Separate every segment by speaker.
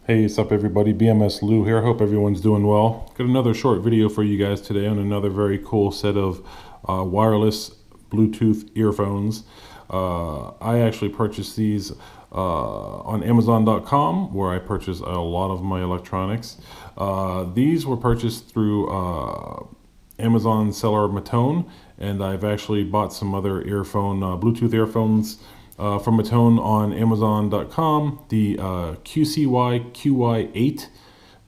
Speaker 1: Hey, what's up everybody? BMS Lou here. Hope everyone's doing well. Got another short video for you guys today on another very cool set of wireless Bluetooth earphones. I actually purchased these on Amazon.com, where I purchase a lot of my electronics. These were purchased through Amazon seller Matone, and I've actually bought some other Bluetooth earphones from Matone on Amazon.com. The QCY QY8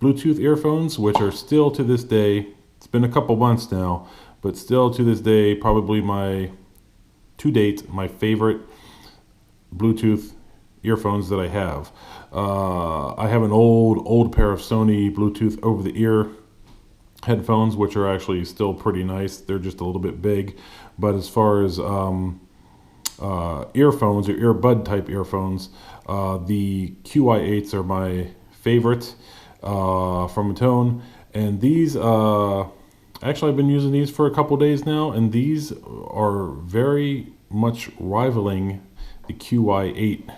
Speaker 1: Bluetooth earphones, which are still to this day, it's been a couple months now, but still to this day, probably to date, my favorite Bluetooth earphones that I have. I have an old pair of Sony Bluetooth over the ear headphones, which are actually still pretty nice. They're just a little bit big, but as far as earphones or earbud type earphones, the QI8s are my favorite from Matone, and these actually I've been using these for a couple days now, and these are very much rivaling the QI8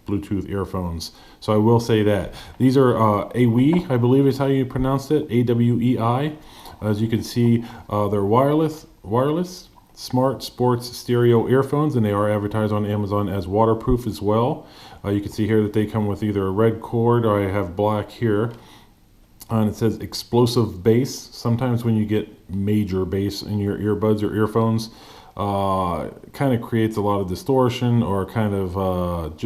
Speaker 1: Bluetooth earphones. So I will say that these are AWEI, I believe is how you pronounce it, AWEI. As you can see, they're wireless smart sports stereo earphones, and they are advertised on Amazon as waterproof as well. You can see here that they come with either a red cord, or I have black here, and it says explosive bass. Sometimes when you get major bass in your earbuds or earphones, it kind of creates a lot of distortion, or kind of it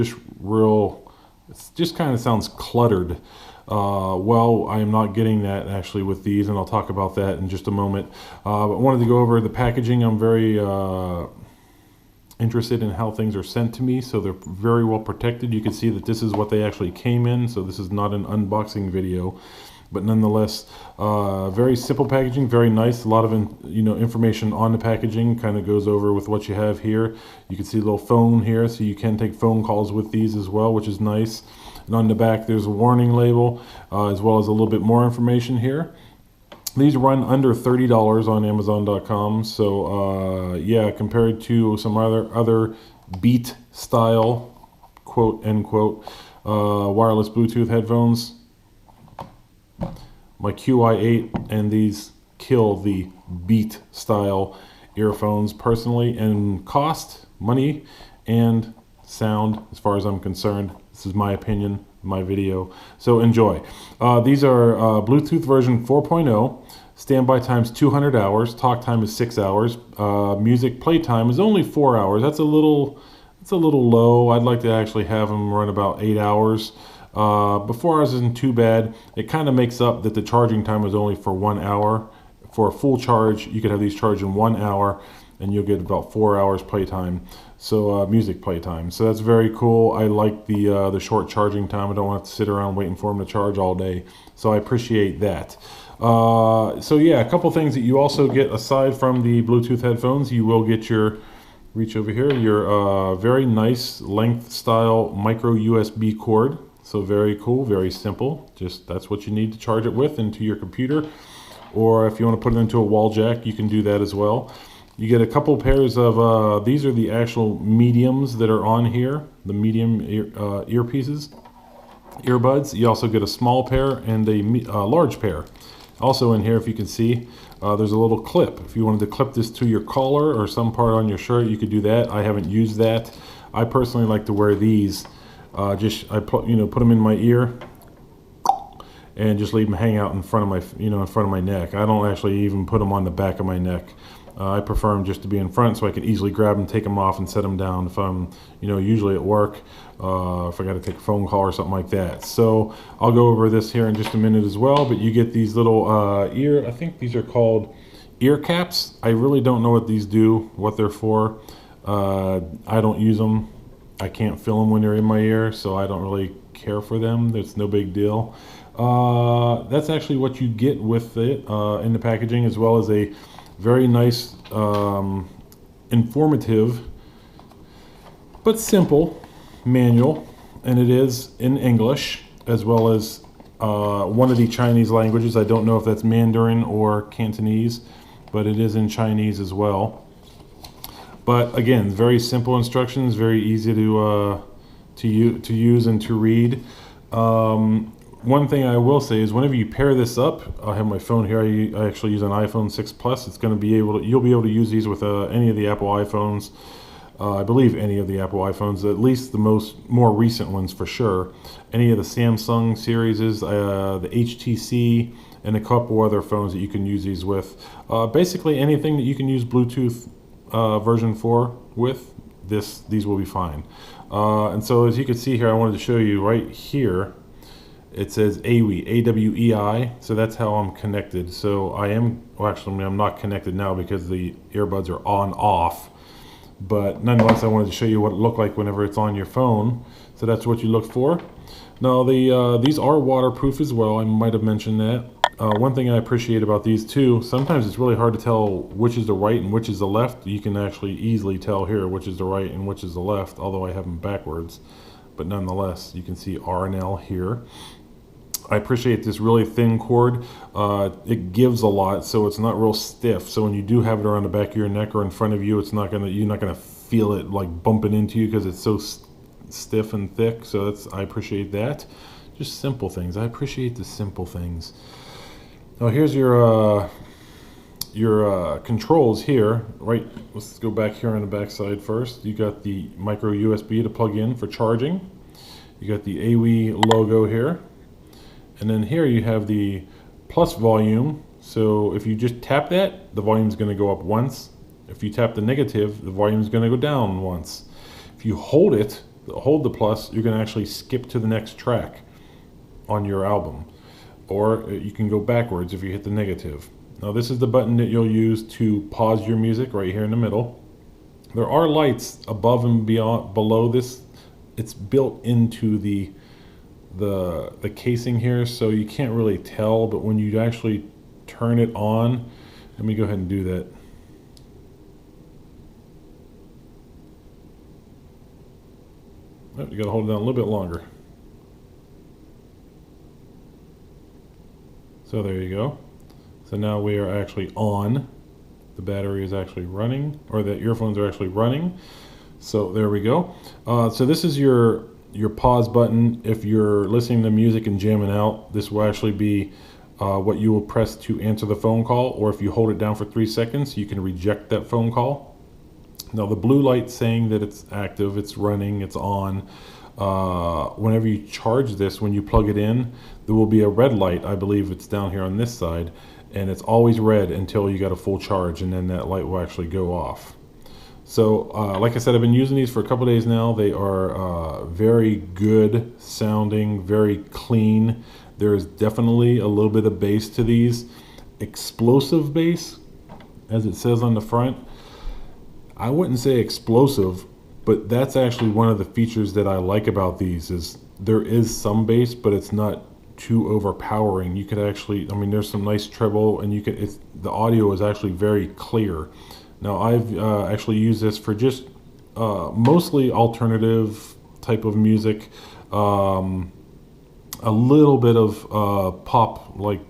Speaker 1: just kind of sounds cluttered. Well, I am not getting that actually with these, and I'll talk about that in just a moment. But I wanted to go over the packaging. I'm very interested in how things are sent to me, so they're very well protected. You can see that this is what they actually came in, so this is not an unboxing video, but nonetheless, very simple packaging, very nice. A lot of information on the packaging kind of goes over with what you have here. You can see a little phone here, so you can take phone calls with these as well, which is nice. And on the back, there's a warning label, as well as a little bit more information here. These run under $30 on Amazon.com. So yeah, compared to some other Beat style, quote unquote, wireless Bluetooth headphones, my QI8 and these kill the Beat style earphones personally, and cost, money, and sound as far as I'm concerned. This is my opinion, my video, so enjoy. These are Bluetooth version 4.0. Standby time's 200 hours. Talk time is 6 hours. Music play time is only 4 hours. That's a little low. I'd like to actually have them run about 8 hours. But 4 hours isn't too bad. It kind of makes up that the charging time is only for 1 hour. For a full charge, you could have these charged in 1 hour, and you'll get about 4 hours playtime. So music playtime. So that's very cool. I like the short charging time. I don't want to sit around waiting for them to charge all day. So I appreciate that. So yeah, a couple things that you also get aside from the Bluetooth headphones. You will get your, reach over here, your very nice length style micro USB cord. So very cool, very simple. Just that's what you need to charge it with into your computer. Or if you want to put it into a wall jack, you can do that as well. You get a couple pairs of, these are the actual mediums that are on here, the medium earpieces, earbuds. You also get a small pair and a large pair. Also in here, if you can see, there's a little clip. If you wanted to clip this to your collar or some part on your shirt, you could do that. I haven't used that. I personally like to wear these. I put them in my ear and just leave them hang out in front of my neck. I don't actually even put them on the back of my neck. I prefer them just to be in front, so I can easily grab them, take them off, and set them down if I'm, usually at work, if I got to take a phone call or something like that. So I'll go over this here in just a minute as well. But you get these little I think these are called ear caps. I really don't know what these do, what they're for. I don't use them. I can't feel them when they're in my ear, so I don't really care for them. It's no big deal. That's actually what you get with it in the packaging, as well as a very nice, informative, but simple manual, and it is in English, as well as one of the Chinese languages. I don't know if that's Mandarin or Cantonese, but it is in Chinese as well. But again, very simple instructions, very easy to use and to read. one thing I will say is whenever you pair this up, I have my phone here. I actually use an iPhone 6 Plus. It's going to be able to, you'll be able to use these with any of the Apple iPhones. I believe any of the Apple iPhones, at least the more recent ones for sure. Any of the Samsung series, the HTC, and a couple other phones that you can use these with. Basically anything that you can use Bluetooth version 4 with, these will be fine. And so as you can see here, I wanted to show you right here, it says AWEI, A-W-E-I, so that's how I'm connected. So I'm not connected now because the earbuds are on off. But nonetheless, I wanted to show you what it looked like whenever it's on your phone. So that's what you look for. Now, these are waterproof as well. I might have mentioned that. One thing I appreciate about these too, sometimes it's really hard to tell which is the right and which is the left. You can actually easily tell here which is the right and which is the left, although I have them backwards. But nonetheless, you can see R and L here. I appreciate this really thin cord. It gives a lot, so it's not real stiff. So when you do have it around the back of your neck or in front of you, you're not gonna feel it like bumping into you because it's so stiff and thick. So I appreciate that. Just simple things. I appreciate the simple things. Now here's your controls here. Right. Let's go back here on the back side first. You got the micro USB to plug in for charging. You got the AWEI logo here. And then here you have the plus volume. So if you just tap that, the volume is going to go up once. If you tap the negative, the volume is going to go down once. If you hold the plus, you're going to actually skip to the next track on your album. Or you can go backwards if you hit the negative. Now this is the button that you'll use to pause your music right here in the middle. There are lights above and below this. It's built into the casing here, so you can't really tell, but when you actually turn it on, let me go ahead and do that. Oh, you gotta hold it down a little bit longer. So there you go. So now we are actually on. The battery is actually running, or the earphones are actually running. So there we go. So this is your pause button. If you're listening to music and jamming out, this will actually be what you will press to answer the phone call, or if you hold it down for 3 seconds, you can reject that phone call. Now the blue light saying that it's active, it's running, it's on. Whenever you charge this, when you plug it in, there will be a red light. I believe it's down here on this side, and it's always red until you got a full charge, and then that light will actually go off. So like I said, I've been using these for a couple days now. They are very good sounding, very clean. There is definitely a little bit of bass to these. Explosive bass, as it says on the front. I wouldn't say explosive, but that's actually one of the features that I like about these is there is some bass, but it's not too overpowering. You could actually, I mean, there's some nice treble, and the audio is actually very clear. Now I've actually used this for just mostly alternative type of music, a little bit of pop, like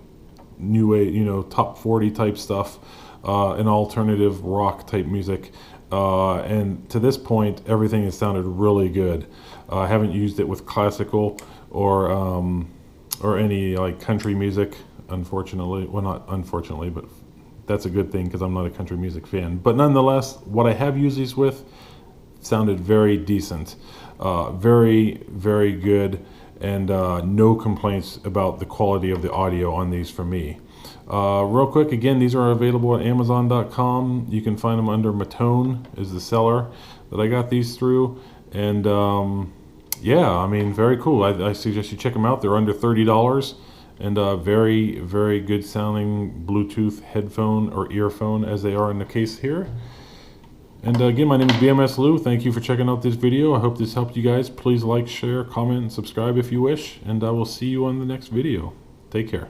Speaker 1: new wave, top 40 type stuff, and alternative rock type music. And to this point, everything has sounded really good. I haven't used it with classical or any like country music, unfortunately. Well, not unfortunately, but that's a good thing because I'm not a country music fan. But nonetheless, what I have used these with sounded very decent, very, very good, and no complaints about the quality of the audio on these for me. Real quick, again, these are available at Amazon.com. You can find them under Matone is the seller that I got these through. And yeah, I mean, very cool. I suggest you check them out. They're under $30. And very, very good sounding Bluetooth headphone or earphone, as they are in the case here. And again, my name is BMS Lou. Thank you for checking out this video. I hope this helped you guys. Please like, share, comment, and subscribe if you wish. And I will see you on the next video. Take care.